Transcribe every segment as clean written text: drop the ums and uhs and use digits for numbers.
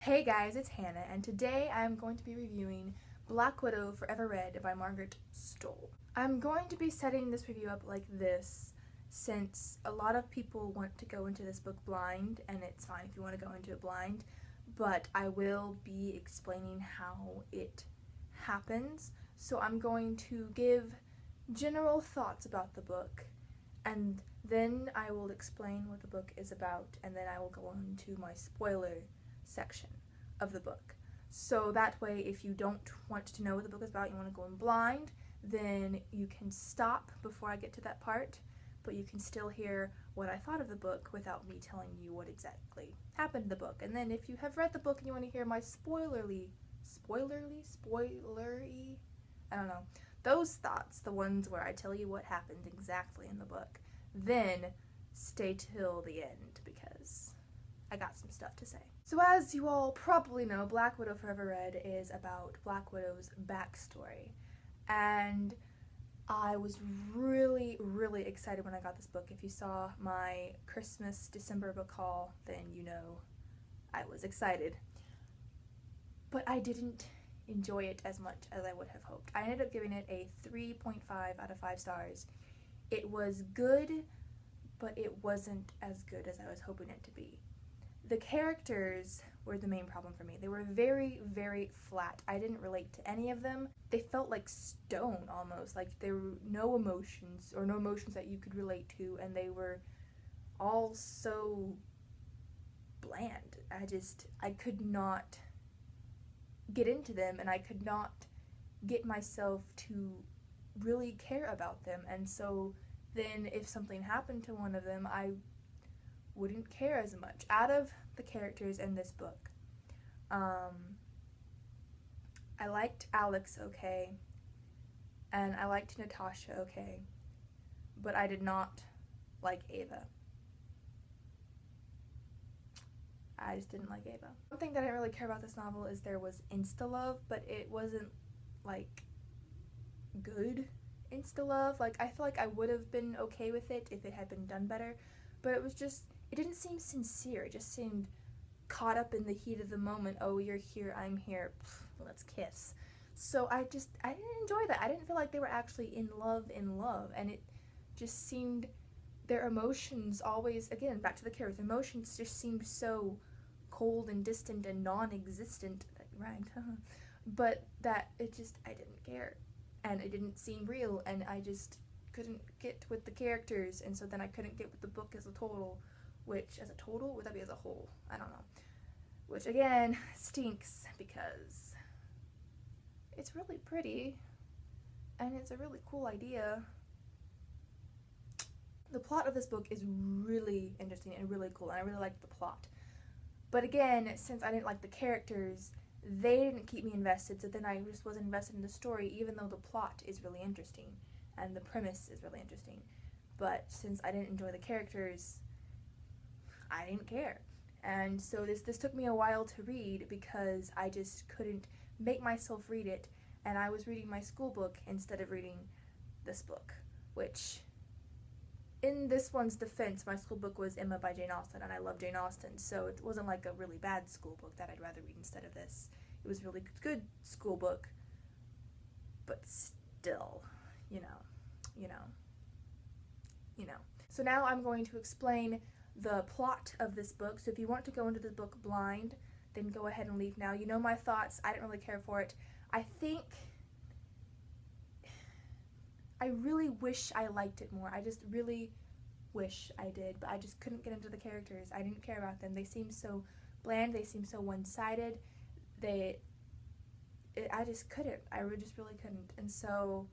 Hey guys, it's Hannah, and today I'm going to be reviewing Black Widow Forever Read by Margaret Stohl. I'm going to be setting this review up like this since a lot of people want to go into this book blind, and it's fine if you want to go into it blind, but I will be explaining how it happens. So I'm going to give general thoughts about the book, and then I will explain what the book is about, and then I will go on to my spoiler section of the book. So that way, if you don't want to know what the book is about, you want to go in blind, then you can stop before I get to that part, but you can still hear what I thought of the book without me telling you what exactly happened in the book. And then if you have read the book and you want to hear my spoilery, I don't know, those thoughts, the ones where I tell you what happened exactly in the book, then stay till the end because I got some stuff to say. So as you all probably know, Black Widow Forever Read is about Black Widow's backstory, and I was really excited when I got this book. If you saw my Christmas December book haul, then you know I was excited. But I didn't enjoy it as much as I would have hoped. I ended up giving it a 3.5 out of 5 stars. It was good, but it wasn't as good as I was hoping it to be. The characters were the main problem for me. They were very flat. I didn't relate to any of them. They felt like stone almost, like there were no emotions or no emotions that you could relate to, and they were all so bland. I could not get into them, and I could not get myself to really care about them. And so then if something happened to one of them, I wouldn't care as much. Out of the characters in this book, I liked Alex okay, and I liked Natasha okay, but I did not like Ava. I just didn't like Ava. One thing that I didn't really care about this novel is there was insta-love, but it wasn't like good insta-love. Like, I feel like I would have been okay with it if it had been done better, but it was just, it didn't seem sincere. It just seemed caught up in the heat of the moment. Oh, you're here, I'm here, let's kiss. So I didn't enjoy that. I didn't feel like they were actually in love, and it just seemed, their emotions always, again, back to the characters, emotions just seemed so cold and distant and non-existent, that rhymed, but that it just, I didn't care, and it didn't seem real, and I just couldn't get with the characters, and so then I couldn't get with the book as a total, which, as a total, would that be as a whole? I don't know. Which, again, stinks, because it's really pretty, and it's a really cool idea. The plot of this book is really interesting and really cool, and I really liked the plot. But again, since I didn't like the characters, they didn't keep me invested, so then I just wasn't invested in the story, even though the plot is really interesting, and the premise is really interesting. But since I didn't enjoy the characters, I didn't care. And so this took me a while to read because I just couldn't make myself read it, and I was reading my school book instead of reading this book, which, in this one's defense, my school book was Emma by Jane Austen, and I love Jane Austen, so it wasn't like a really bad school book that I'd rather read instead of this. It was a really good school book, but still, you know. So now I'm going to explain the plot of this book. So if you want to go into this book blind, then go ahead and leave now. You know my thoughts. I didn't really care for it. I really wish I liked it more. I just really wish I did, but I just couldn't get into the characters. I didn't care about them. They seemed so bland. They seemed so one-sided. I just couldn't. I just really couldn't. And so,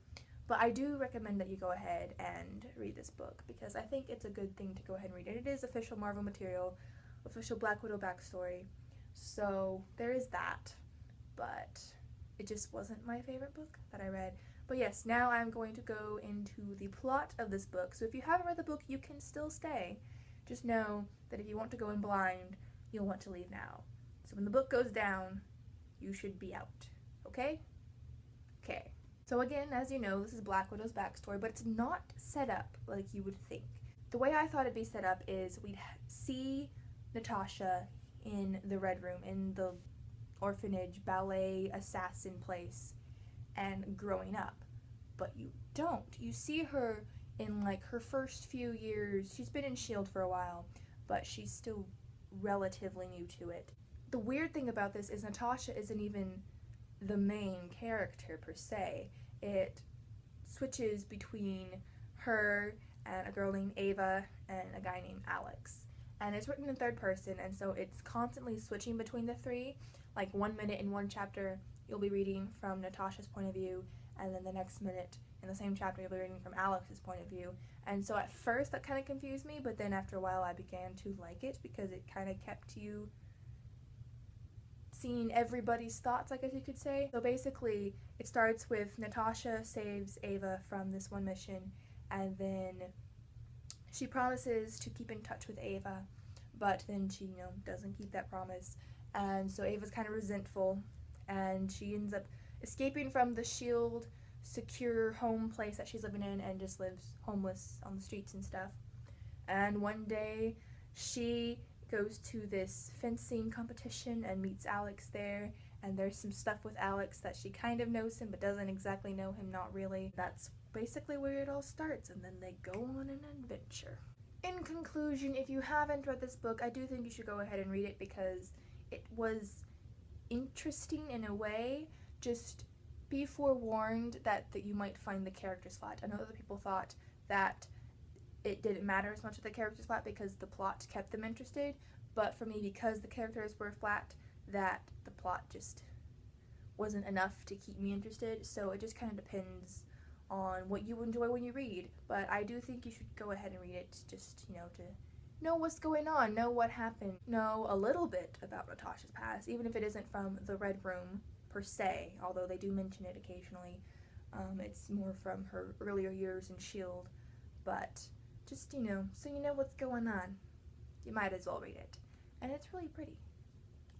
but I do recommend that you go ahead and read this book because I think it's a good thing to go ahead and read it. It is official Marvel material, official Black Widow backstory, so there is that, but it just wasn't my favorite book that I read. But yes, now I'm going to go into the plot of this book. So if you haven't read the book, you can still stay. Just know that if you want to go in blind, you'll want to leave now. So when the book goes down, you should be out. Okay? Okay. So again, as you know, this is Black Widow's backstory, but it's not set up like you would think. The way I thought it'd be set up is we'd see Natasha in the Red Room, in the orphanage ballet assassin place, and growing up. But you don't. You see her in like her first few years. She's been in S.H.I.E.L.D. for a while, but she's still relatively new to it. The weird thing about this is Natasha isn't even the main character per se. It switches between her and a girl named Ava and a guy named Alex. And it's written in third person, and so it's constantly switching between the three. Like 1 minute in one chapter, you'll be reading from Natasha's point of view, and then the next minute in the same chapter, you'll be reading from Alex's point of view. And so at first that kind of confused me, but then after a while I began to like it because it kind of kept you seeing everybody's thoughts, I guess you could say. So basically, it starts with Natasha saves Ava from this one mission, and then she promises to keep in touch with Ava, but then she, doesn't keep that promise. And so Ava's kind of resentful, and she ends up escaping from the S.H.I.E.L.D. secure home place that she's living in and just lives homeless on the streets and stuff. And one day, she goes to this fencing competition and meets Alex there, and there's some stuff with Alex that she kind of knows him but doesn't exactly know him, not really. That's basically where it all starts, and then they go on an adventure. In conclusion, if you haven't read this book, I do think you should go ahead and read it because it was interesting in a way. Just be forewarned that you might find the characters flat. I know other people thought that it didn't matter as much with the characters flat because the plot kept them interested, but for me, because the characters were flat, that the plot just wasn't enough to keep me interested. So it just kind of depends on what you enjoy when you read, but I do think you should go ahead and read it just, to know what's going on, know what happened, know a little bit about Natasha's past, even if it isn't from the Red Room per se, although they do mention it occasionally. It's more from her earlier years in S.H.I.E.L.D., but just, so you know what's going on, you might as well read it. And it's really pretty.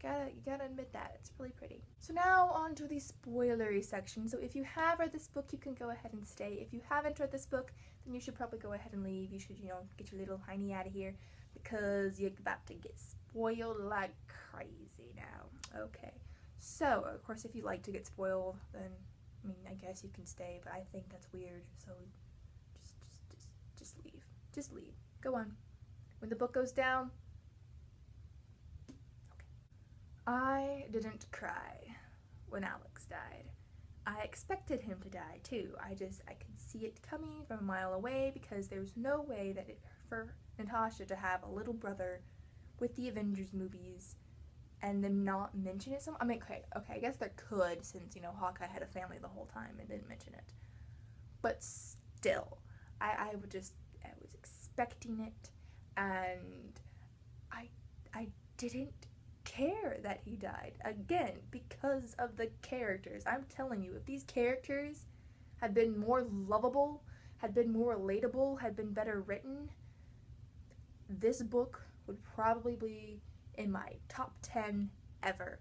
You gotta admit that, it's really pretty. So now on to the spoilery section. So if you have read this book, you can go ahead and stay. If you haven't read this book, then you should probably go ahead and leave. You should, get your little hiney out of here because you're about to get spoiled like crazy now. Okay. So, of course, if you like to get spoiled, then, I guess you can stay, but I think that's weird, so just leave. Just leave. Go on. When the book goes down, okay. I didn't cry when Alex died. I expected him to die, too. I could see it coming from a mile away because there's no way that for Natasha to have a little brother with the Avengers movies and then not mention it okay, I guess there could, since, Hawkeye had a family the whole time and didn't mention it. But still, I was expecting it, and I didn't care that he died. Again, because of the characters. I'm telling you, if these characters had been more lovable, had been more relatable, had been better written, this book would probably be in my top 10 ever.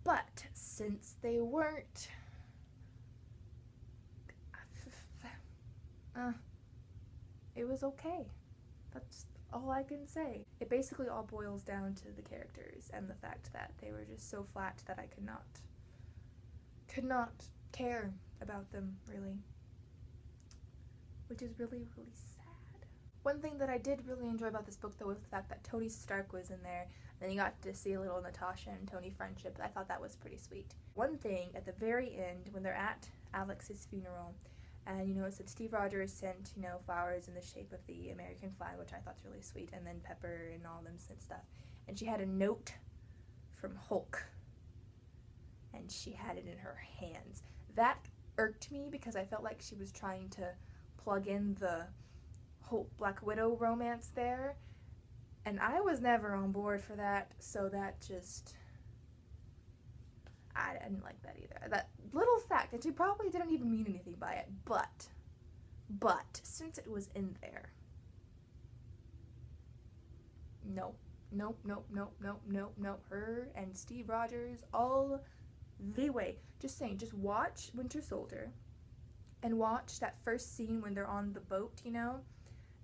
But since they weren't, it was okay. That's all I can say. It basically all boils down to the characters and the fact that they were just so flat that I could not care about them, really. Which is really, really sad. One thing that I did really enjoy about this book, though, was the fact that Tony Stark was in there. Then you got to see a little Natasha and Tony friendship. I thought that was pretty sweet. One thing, at the very end, when they're at Alex's funeral, and, it said Steve Rogers sent, flowers in the shape of the American flag, which I thought's really sweet, and then Pepper and all them sent stuff. And she had a note from Hulk, and she had it in her hands. That irked me because I felt like she was trying to plug in the Hulk Black Widow romance there, and I was never on board for that, so that just, I didn't like that either. That little fact, and she probably didn't even mean anything by it, but since it was in there, no, her and Steve Rogers all the way. Just saying, just watch Winter Soldier, and watch that first scene when they're on the boat,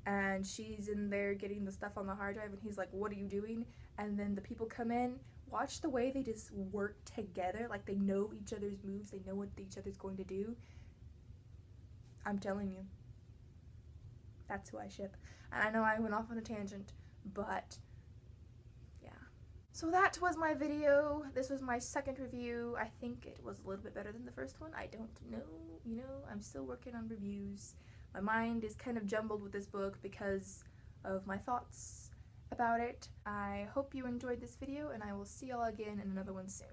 and she's in there getting the stuff on the hard drive, and he's like, what are you doing? and then the people come in, watch the way they just work together, like they know each other's moves, they know what each other's going to do. I'm telling you, that's who I ship. And I know I went off on a tangent, but yeah. So that was my video. This was my second review. I think it was a little bit better than the first one. I don't know, you know, I'm still working on reviews. My mind is kind of jumbled with this book because of my thoughts about it. I hope you enjoyed this video, and I will see y'all again in another one soon.